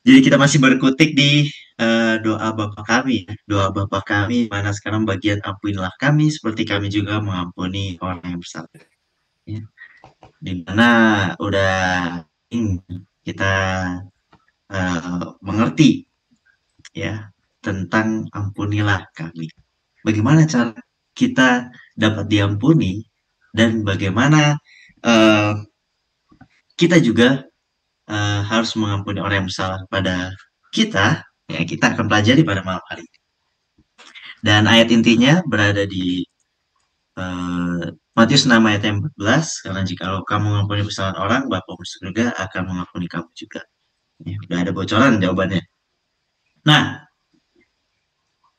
Jadi kita masih berkutik di doa Bapa kami, ya. Doa Bapa kami, mana sekarang bagian ampunilah kami, seperti kami juga mengampuni orang yang bersalah. Ya. Di mana udah kita mengerti ya tentang ampunilah kami. Bagaimana cara kita dapat diampuni dan bagaimana eh, kita juga harus mengampuni orang yang bersalah pada kita, ya kita akan pelajari pada malam hari ini. Dan ayat intinya berada di eh, Matius 6 ayat yang 14, karena jika kamu mengampuni kesalahan orang, Bapa di surga akan mengampuni kamu juga. Ya, udah ada bocoran jawabannya. Nah,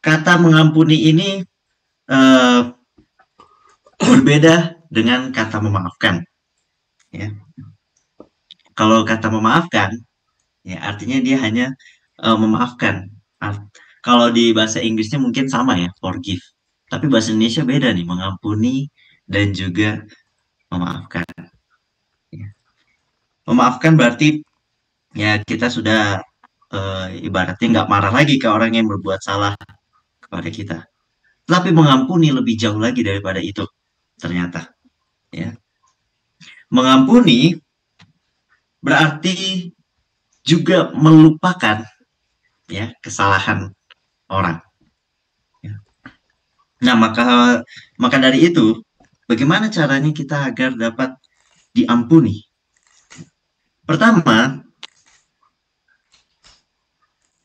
kata mengampuni ini eh, berbeda dengan kata memaafkan. Ya. Kalau kata memaafkan, ya artinya dia hanya memaafkan. Kalau di bahasa Inggrisnya mungkin sama ya, forgive. Tapi bahasa Indonesia beda nih, mengampuni dan juga memaafkan. Ya. Memaafkan berarti ya kita sudah ibaratnya nggak marah lagi ke orang yang berbuat salah kepada kita. Tapi mengampuni lebih jauh lagi daripada itu ternyata. Ya. Mengampuni berarti juga melupakan ya kesalahan orang. Ya. Nah, maka dari itu, bagaimana caranya kita agar dapat diampuni? Pertama,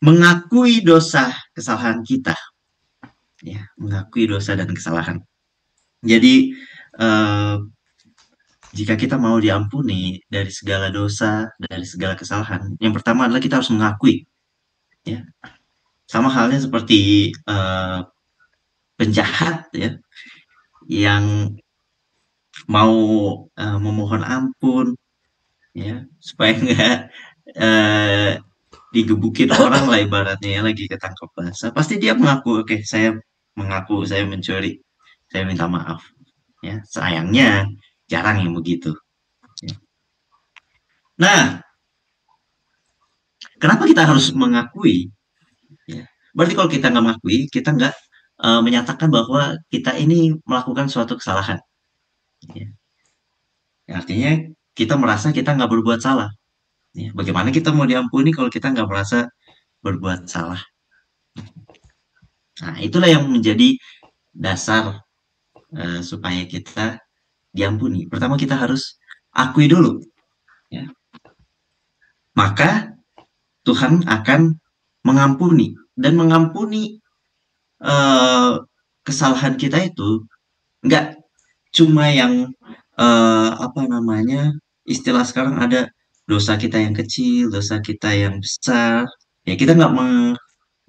mengakui dosa kesalahan kita, ya, mengakui dosa dan kesalahan. Jadi, eh, jika kita mau diampuni dari segala dosa, dari segala kesalahan, yang pertama adalah kita harus mengakui, ya. Sama halnya seperti penjahat, ya, yang mau memohon ampun, ya, supaya nggak eh, digebukin orang lah ibaratnya ya, lagi ketangkep basah. Pasti dia mengaku, oke, saya mengaku saya mencuri, saya minta maaf. Ya, sayangnya jarang yang begitu. Ya. Nah, kenapa kita harus mengakui? Ya. Berarti kalau kita nggak mengakui, kita nggak menyatakan bahwa kita ini melakukan suatu kesalahan. Ya. Artinya kita merasa kita nggak berbuat salah. Ya. Bagaimana kita mau diampuni kalau kita nggak merasa berbuat salah? Nah, itulah yang menjadi dasar supaya kita diampuni. Pertama kita harus akui dulu, ya. Maka Tuhan akan mengampuni dan mengampuni eh, kesalahan kita itu nggak cuma yang apa namanya, istilah sekarang ada dosa kita yang kecil, dosa kita yang besar. Ya kita nggak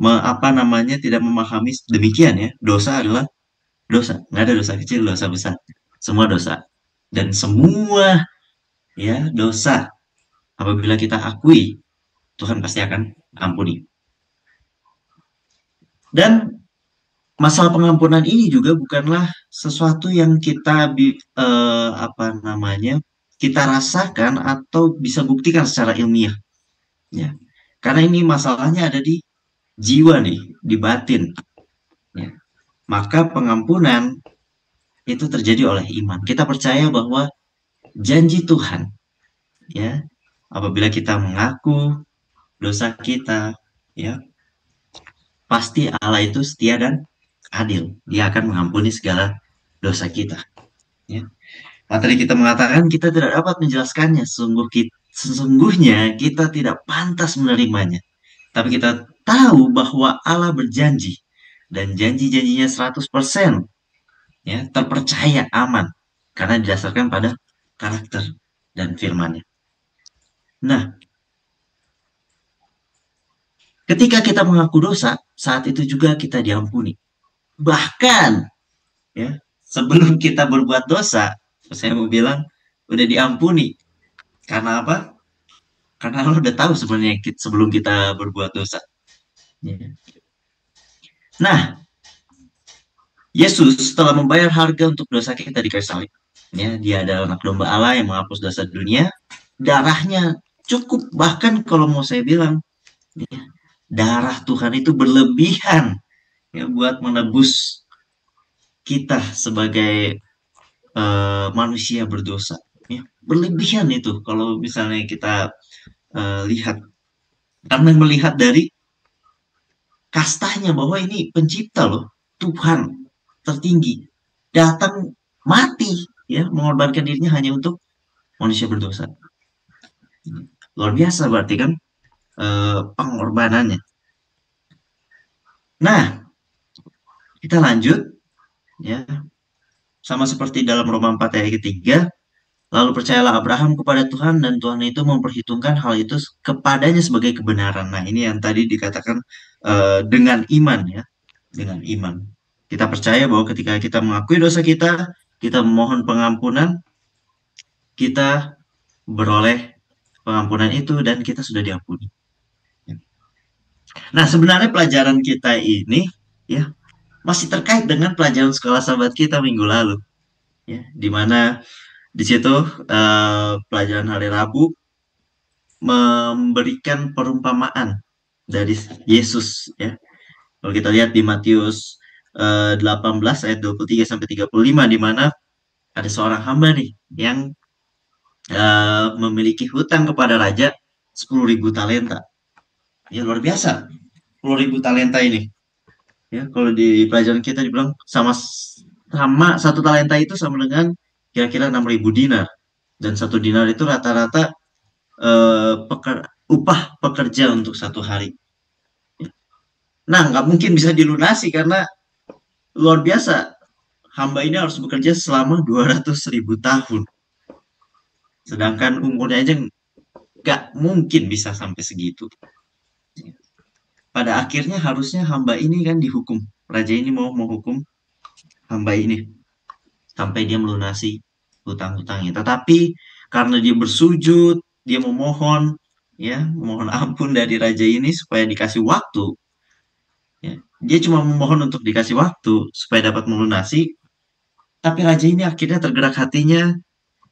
apa namanya tidak memahami demikian ya. Dosa adalah dosa, nggak ada dosa kecil, dosa besar, semua dosa dan semua ya dosa apabila kita akui, Tuhan pasti akan ampuni. Dan masalah pengampunan ini juga bukanlah sesuatu yang kita apa namanya kita rasakan atau bisa buktikan secara ilmiah, ya. Karena ini masalahnya ada di jiwa nih, di batin, ya. Maka pengampunan itu terjadi oleh iman. Kita percaya bahwa janji Tuhan, ya, apabila kita mengaku dosa kita, ya, pasti Allah itu setia dan adil. Dia akan mengampuni segala dosa kita. Ya. Materi kita mengatakan kita tidak dapat menjelaskannya. Sesungguhnya kita tidak pantas menerimanya. Tapi kita tahu bahwa Allah berjanji. Dan janji-janjinya 100% ya, terpercaya, aman. Karena didasarkan pada karakter dan firman-Nya. Nah, ketika kita mengaku dosa, saat itu juga kita diampuni. Bahkan ya, sebelum kita berbuat dosa, saya mau bilang udah diampuni. Karena apa? Karena lo udah tahu sebenarnya sebelum kita berbuat dosa. Ya. Nah, Yesus telah membayar harga untuk dosa kita di kayu salib. Ya, dia adalah anak domba Allah yang menghapus dosa dunia. Darahnya cukup, bahkan kalau mau saya bilang Ya. Darah Tuhan itu berlebihan ya buat menebus kita sebagai manusia berdosa. Ya. Berlebihan itu kalau misalnya kita lihat, karena melihat dari kastanya bahwa ini pencipta loh, Tuhan tertinggi datang mati ya mengorbankan dirinya hanya untuk manusia berdosa. Luar biasa berarti kan pengorbanannya. Nah, kita lanjut ya, sama seperti dalam Roma 4 ayat ketiga, lalu percayalah Abraham kepada Tuhan dan Tuhan itu memperhitungkan hal itu kepadanya sebagai kebenaran. Nah, ini yang tadi dikatakan dengan iman ya, dengan iman. Kita percaya bahwa ketika kita mengakui dosa kita memohon pengampunan, kita beroleh pengampunan itu dan kita sudah diampuni. Nah, sebenarnya pelajaran kita ini ya masih terkait dengan pelajaran sekolah sahabat kita minggu lalu, ya, di mana di situ pelajaran hari Rabu memberikan perumpamaan dari Yesus, ya. Kalau kita lihat di Matius 18 ayat 23 sampai 35, di mana ada seorang hamba nih yang memiliki hutang kepada raja 10.000 talenta. Ya luar biasa, 10.000 talenta ini. Ya, kalau di pelajaran kita dibilang sama sama satu talenta itu sama dengan kira-kira 6.000 dinar, dan satu dinar itu rata-rata upah pekerja untuk satu hari. Nah, nggak mungkin bisa dilunasi karena luar biasa. Hamba ini harus bekerja selama 200.000 tahun. Sedangkan umurnya aja nggak mungkin bisa sampai segitu. Pada akhirnya harusnya hamba ini kan dihukum. Raja ini mau menghukum hamba ini sampai dia melunasi hutang-hutangnya. Tetapi karena dia bersujud, dia memohon, ya, memohon ampun dari raja ini supaya dikasih waktu. Ya. Dia cuma memohon untuk dikasih waktu supaya dapat melunasi. Tapi raja ini akhirnya tergerak hatinya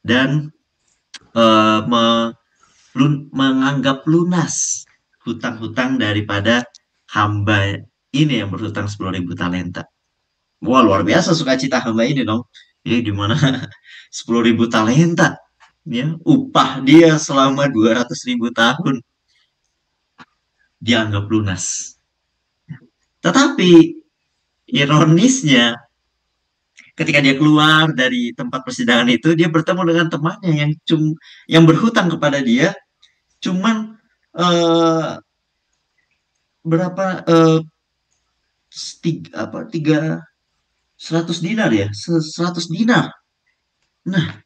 dan eh, me- menganggap lunas hutang-hutang daripada hamba ini yang berhutang 10.000 talenta. Wah, luar biasa sukacita hamba ini dong. Ya, di mana 10.000 talenta, ya, upah dia selama 200.000 tahun dianggap lunas. Tetapi ironisnya, ketika dia keluar dari tempat persidangan itu, dia bertemu dengan temannya yang berhutang kepada dia cuman eh, berapa tiga, apa tiga 100 dinar ya, 100 dinar. Nah,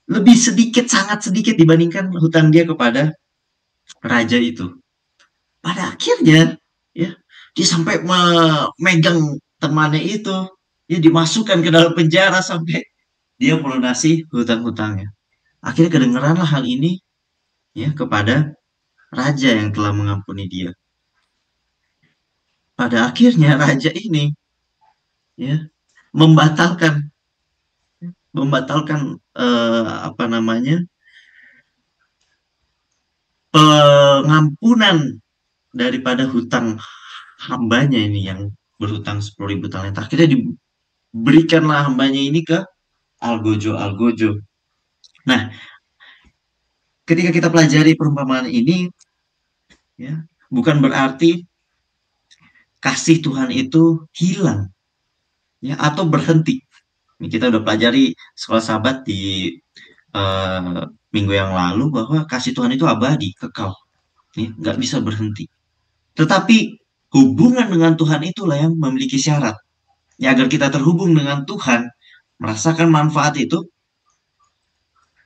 lebih sedikit, sangat sedikit dibandingkan hutang dia kepada raja itu. Pada akhirnya, ya, dia sampai memegang temannya itu, ya, dimasukkan ke dalam penjara sampai dia melunasi hutang-hutangnya. Akhirnya kedengeranlah hal ini ya kepada raja yang telah mengampuni dia. Pada akhirnya raja ini ya membatalkan membatalkan apa namanya, pengampunan daripada hutang hambanya ini yang berhutang 10.000 talenta. Akhirnya diberikanlah hambanya ini ke Algojo. Nah, ketika kita pelajari perumpamaan ini, ya, bukan berarti kasih Tuhan itu hilang, ya, atau berhenti. Ini kita udah pelajari sekolah sahabat di uh, minggu yang lalu bahwa kasih Tuhan itu abadi, kekal, ya, nggak bisa berhenti. Tetapi hubungan dengan Tuhan itulah yang memiliki syarat. Ya, agar kita terhubung dengan Tuhan, merasakan manfaat itu,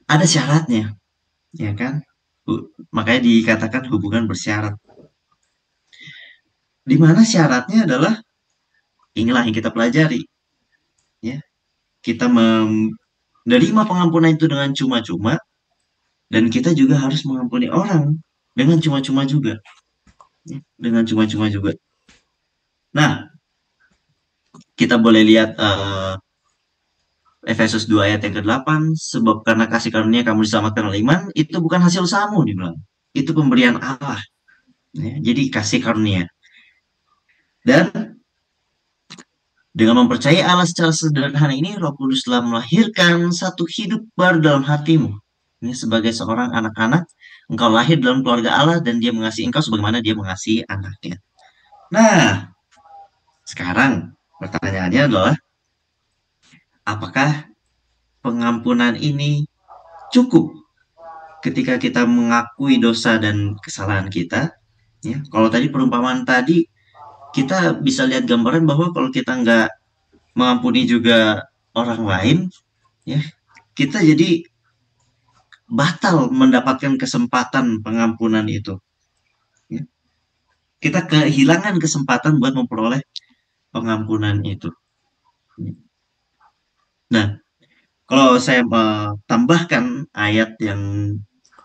ada syaratnya, ya kan? Makanya dikatakan hubungan bersyarat. Di mana syaratnya adalah inilah yang kita pelajari, ya. Kita menerima pengampunan itu dengan cuma-cuma, dan kita juga harus mengampuni orang dengan cuma-cuma juga, ya, dengan cuma-cuma juga. Nah, kita boleh lihat Efesus 2 ayat yang ke-8, sebab karena kasih karunia kamu diselamatkan oleh iman, itu bukan hasil usahamu, dibilang. itu pemberian Allah. Ya, jadi kasih karunia. Dan dengan mempercayai Allah secara sederhana ini, Roh Kudus telah melahirkan satu hidup baru dalam hatimu. Ini sebagai seorang anak-anak, engkau lahir dalam keluarga Allah dan dia mengasihi engkau sebagaimana dia mengasihi anaknya. Nah, sekarang pertanyaannya adalah, apakah pengampunan ini cukup ketika kita mengakui dosa dan kesalahan kita? Ya, kalau tadi perumpamaan tadi, kita bisa lihat gambaran bahwa kalau kita nggak mengampuni juga orang lain, ya kita jadi batal mendapatkan kesempatan pengampunan itu. Ya. Kita kehilangan kesempatan buat memperoleh pengampunan itu. Nah, kalau saya tambahkan ayat yang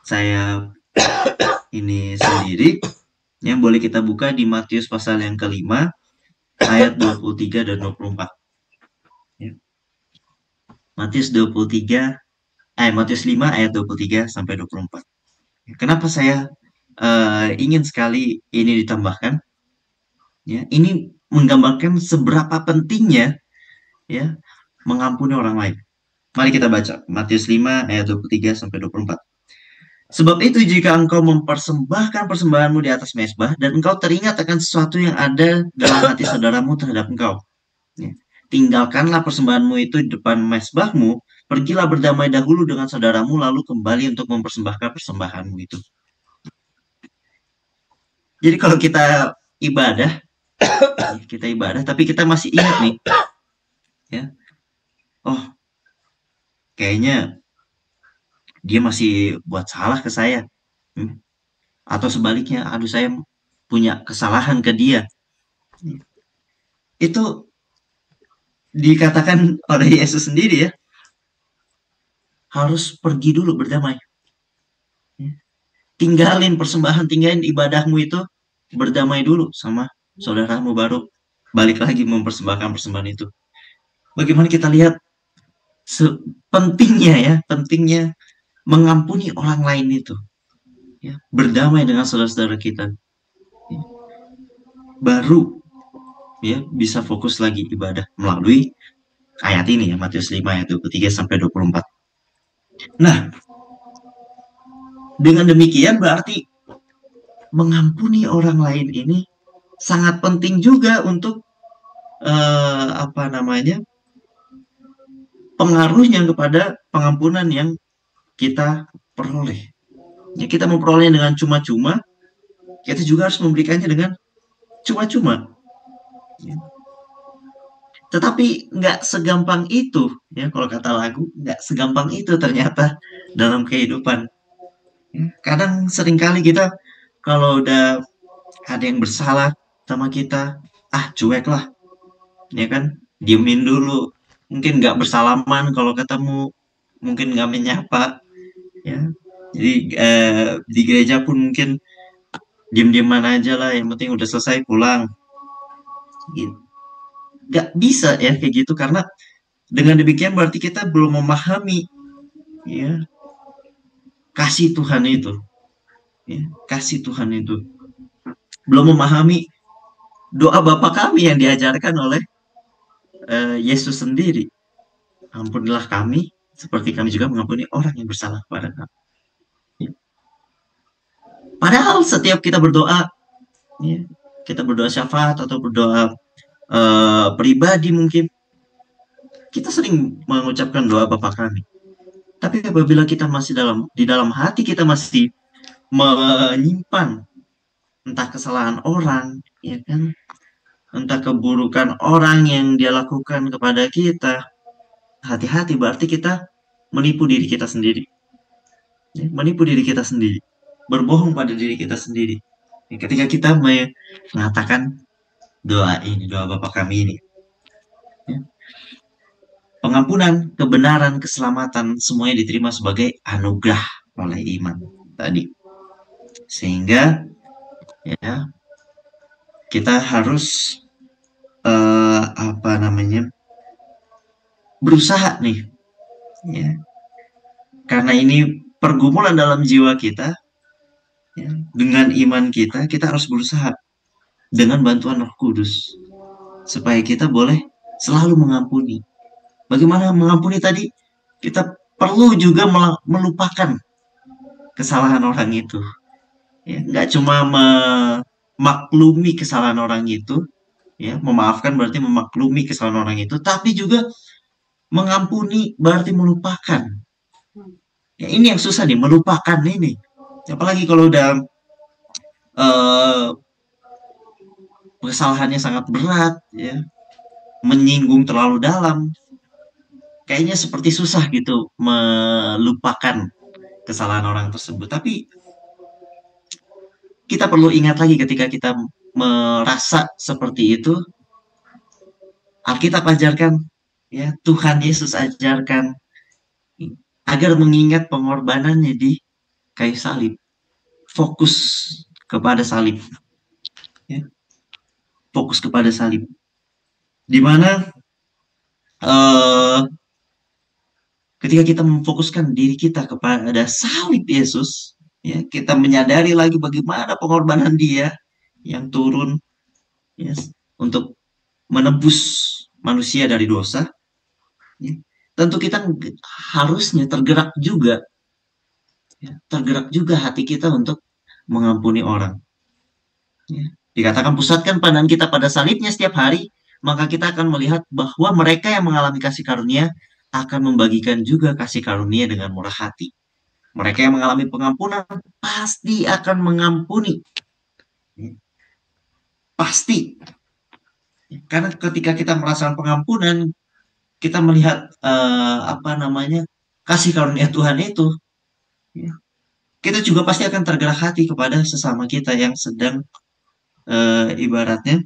saya ini sendiri, yang boleh kita buka di Matius pasal yang kelima, ayat 23 dan 24. Ya. Matius 23, Matius 5 ayat 23 sampai 24. Kenapa saya ingin sekali ini ditambahkan? Ya, ini menggambarkan seberapa pentingnya ya mengampuni orang lain. Mari kita baca Matius 5 ayat 23 sampai 24. Sebab itu jika engkau mempersembahkan persembahanmu di atas mezbah dan engkau teringat akan sesuatu yang ada dalam hati saudaramu terhadap engkau, ya, tinggalkanlah persembahanmu itu di depan mezbahmu, pergilah berdamai dahulu dengan saudaramu lalu kembali untuk mempersembahkan persembahanmu itu. Jadi kalau ibadah, kita ibadah, tapi kita masih ingat nih, ya, oh kayaknya dia masih buat salah ke saya. Atau sebaliknya, aduh saya punya kesalahan ke dia. Itu dikatakan oleh Yesus sendiri ya, harus pergi dulu berdamai. Tinggalin persembahan, tinggalin ibadahmu itu, berdamai dulu sama saudaramu, baru balik lagi mempersembahkan persembahan itu. Bagaimana kita lihat pentingnya ya, pentingnya mengampuni orang lain itu. Ya, berdamai dengan saudara-saudara kita. Ya, baru ya bisa fokus lagi ibadah melalui ayat ini ya, Matius 5 ayat 23 sampai 24. Nah, dengan demikian berarti mengampuni orang lain ini sangat penting juga untuk apa namanya, pengaruhnya kepada pengampunan yang kita peroleh. Ya, kita memperoleh dengan cuma-cuma, kita juga harus memberikannya dengan cuma-cuma. Ya. Tetapi nggak segampang itu, ya kalau kata lagu, nggak segampang itu ternyata dalam kehidupan. Ya, kadang seringkali kita kalau udah ada yang bersalah sama kita, cuek lah, ya kan, diemin dulu, mungkin nggak bersalaman kalau ketemu, mungkin nggak menyapa, ya. Jadi di gereja pun mungkin diem-dieman aja lah, yang penting udah selesai pulang. Gitu. Nggak bisa ya kayak gitu, karena dengan demikian berarti kita belum memahami ya kasih Tuhan itu, ya, kasih Tuhan itu, belum memahami doa Bapa kami yang diajarkan oleh Yesus sendiri. Ampunilah kami seperti kami juga mengampuni orang yang bersalah kepada kami. Ya. Padahal setiap kita berdoa, ya, kita berdoa syafaat atau berdoa pribadi mungkin, kita sering mengucapkan doa Bapa kami. Tapi apabila kita masih di dalam hati kita masih menyimpan entah kesalahan orang, ya kan, entah keburukan orang yang dia lakukan kepada kita, hati-hati, berarti kita menipu diri kita sendiri, ya, menipu diri kita sendiri, berbohong pada diri kita sendiri. Ya, ketika kita mengatakan doa ini, doa Bapa kami ini, ya, pengampunan, kebenaran, keselamatan semuanya diterima sebagai anugerah oleh iman tadi. Sehingga ya kita harus apa namanya, berusaha nih, ya, karena ini pergumulan dalam jiwa kita, Ya. Dengan iman kita, kita harus berusaha dengan bantuan Roh Kudus supaya kita boleh selalu mengampuni. Bagaimana mengampuni tadi? Kita perlu juga melupakan kesalahan orang itu. Ya, nggak cuma memaklumi kesalahan orang itu, ya, memaafkan berarti memaklumi kesalahan orang itu, tapi juga mengampuni berarti melupakan. Ya, ini yang susah nih, melupakan ini. Apalagi kalau udah kesalahannya sangat berat, ya, menyinggung terlalu dalam, kayaknya seperti susah gitu melupakan kesalahan orang tersebut. Tapi kita perlu ingat lagi ketika kita merasa seperti itu, Alkitab ajarkan, ya, Tuhan Yesus ajarkan agar mengingat pengorbanannya di kayu salib. Fokus kepada salib. Ya. Fokus kepada salib. Di mana ketika kita memfokuskan diri kita kepada salib Yesus, ya, kita menyadari lagi bagaimana pengorbanan Dia yang turun, ya, untuk menebus manusia dari dosa. Ya. Tentu kita harusnya tergerak juga, ya, tergerak juga hati kita untuk mengampuni orang. Ya. Dikatakan pusatkan pandangan kita pada salibnya setiap hari, maka kita akan melihat bahwa mereka yang mengalami kasih karunia akan membagikan juga kasih karunia dengan murah hati. Mereka yang mengalami pengampunan pasti akan mengampuni. Pasti. Karena ketika kita merasakan pengampunan, kita melihat kasih karunia Tuhan itu, ya, kita juga pasti akan tergerak hati kepada sesama kita yang sedang ibaratnya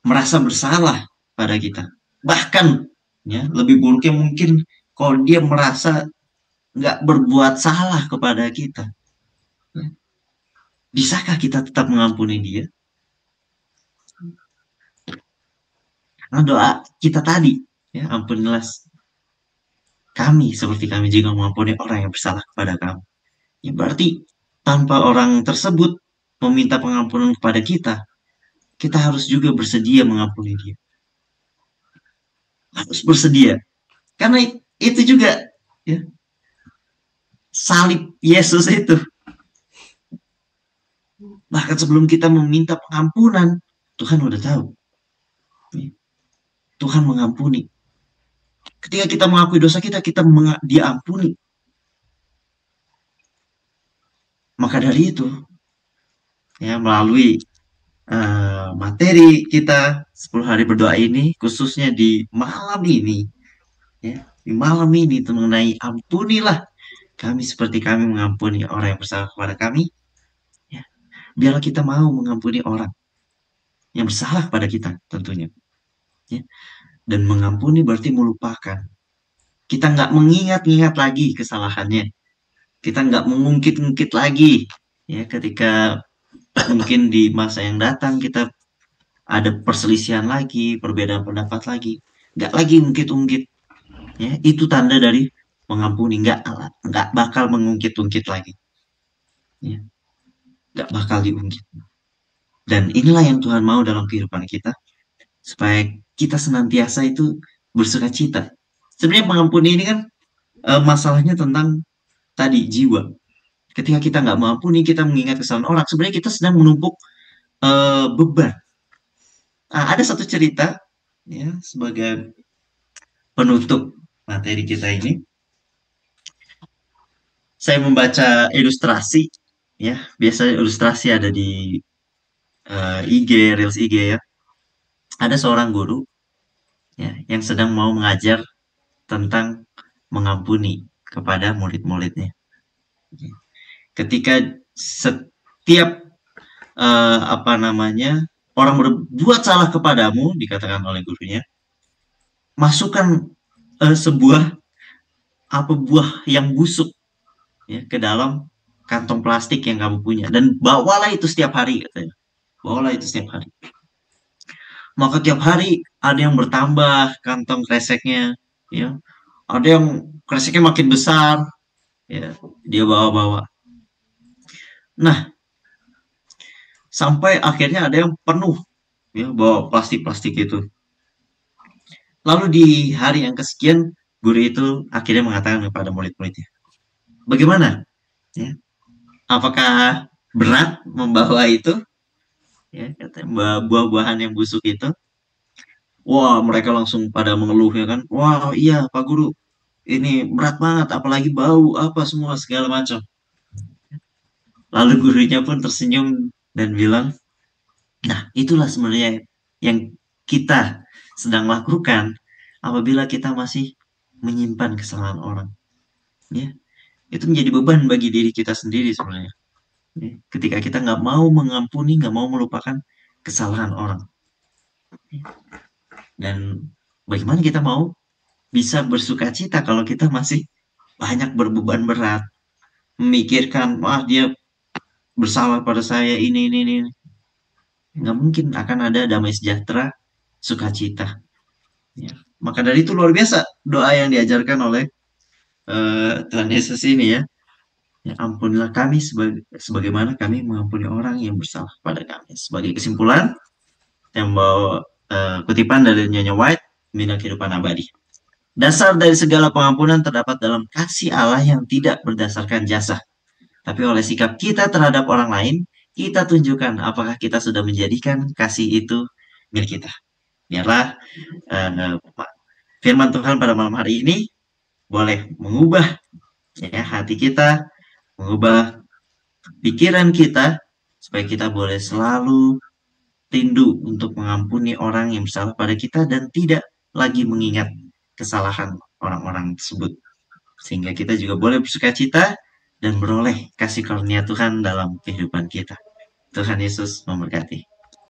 merasa bersalah pada kita. Bahkan, ya, lebih buruknya mungkin kalau dia merasa nggak berbuat salah kepada kita. Ya. Bisakah kita tetap mengampuni dia? Nah, doa kita tadi, ya, ampunilah kami seperti kami juga mengampuni orang yang bersalah kepada kami. Ya, berarti tanpa orang tersebut meminta pengampunan kepada kita, kita harus juga bersedia mengampuni dia. Harus bersedia. Karena itu juga, ya, salib Yesus itu. Bahkan sebelum kita meminta pengampunan, Tuhan udah tahu. Tuhan mengampuni. Ketika kita mengakui dosa kita, diampuni. Maka dari itu, ya, melalui materi kita 10 hari berdoa ini, khususnya di malam ini, ya, di malam ini mengenai ampunilah kami seperti kami mengampuni orang yang bersalah kepada kami. Ya, biarlah kita mau mengampuni orang yang bersalah kepada kita tentunya. Ya. Dan mengampuni berarti melupakan. Kita nggak mengingat-ingat lagi kesalahannya. Kita nggak mengungkit-ungkit lagi. Ya, ketika mungkin di masa yang datang kita ada perselisihan lagi, perbedaan pendapat lagi. Nggak lagi ungkit-ungkit. Ya, itu tanda dari mengampuni. Nggak bakal mengungkit-ungkit lagi. Ya, nggak bakal diungkit. Dan inilah yang Tuhan mau dalam kehidupan kita. Supaya kita senantiasa itu bersuka cita. Sebenarnya pengampuni ini kan masalahnya tentang tadi jiwa. Ketika kita nggak mengampuni, kita mengingat kesalahan orang, sebenarnya kita sedang menumpuk beban. Ada satu cerita, ya, sebagai penutup materi kita ini. Saya membaca ilustrasi, ya, biasanya ilustrasi ada di IG, Reels IG, ya. Ada seorang guru, ya, yang sedang mau mengajar tentang mengampuni kepada murid-muridnya. Ketika setiap orang berbuat salah kepadamu, dikatakan oleh gurunya, masukkan sebuah buah yang busuk, ya, ke dalam kantong plastik yang kamu punya dan bawalah itu setiap hari, katanya. Bawalah itu setiap hari. Maka tiap hari ada yang bertambah kantong kreseknya, ya. Ada yang kreseknya makin besar, ya, dia bawa-bawa. Nah, sampai akhirnya ada yang penuh ya bawa plastik-plastik itu. Lalu di hari yang kesekian, guru itu akhirnya mengatakan kepada murid-muridnya, bagaimana? Ya, apakah berat membawa itu? Ya, katanya, buah-buahan yang busuk itu. Wah, mereka langsung pada mengeluh ya kan. Wah, iya Pak Guru, ini berat banget, apalagi bau apa semua segala macam. Lalu gurunya pun tersenyum dan bilang, nah itulah sebenarnya yang kita sedang lakukan apabila kita masih menyimpan kesalahan orang. Ya, itu menjadi beban bagi diri kita sendiri sebenarnya. Ya, ketika kita nggak mau mengampuni, nggak mau melupakan kesalahan orang. Dan bagaimana kita mau bisa bersuka cita kalau kita masih banyak berbeban berat, memikirkan, wah dia bersalah pada saya ini. Nggak mungkin akan ada damai sejahtera, sukacita. Ya. Maka dari itu luar biasa doa yang diajarkan oleh Tuhan Yesus ini ya. Ya, ampunilah kami sebagaimana kami mengampuni orang yang bersalah pada kami. Sebagai kesimpulan, yang bawa kutipan dari Nyonya White, Bina Kehidupan Abadi. Dasar dari segala pengampunan terdapat dalam kasih Allah yang tidak berdasarkan jasa, tapi oleh sikap kita terhadap orang lain, kita tunjukkan apakah kita sudah menjadikan kasih itu milik kita. Biarlah uh, firman Tuhan pada malam hari ini boleh mengubah ya hati kita, mengubah pikiran kita, supaya kita boleh selalu rindu untuk mengampuni orang yang bersalah pada kita dan tidak lagi mengingat kesalahan orang-orang tersebut. Sehingga kita juga boleh bersuka cita dan beroleh kasih karunia Tuhan dalam kehidupan kita. Tuhan Yesus memberkati.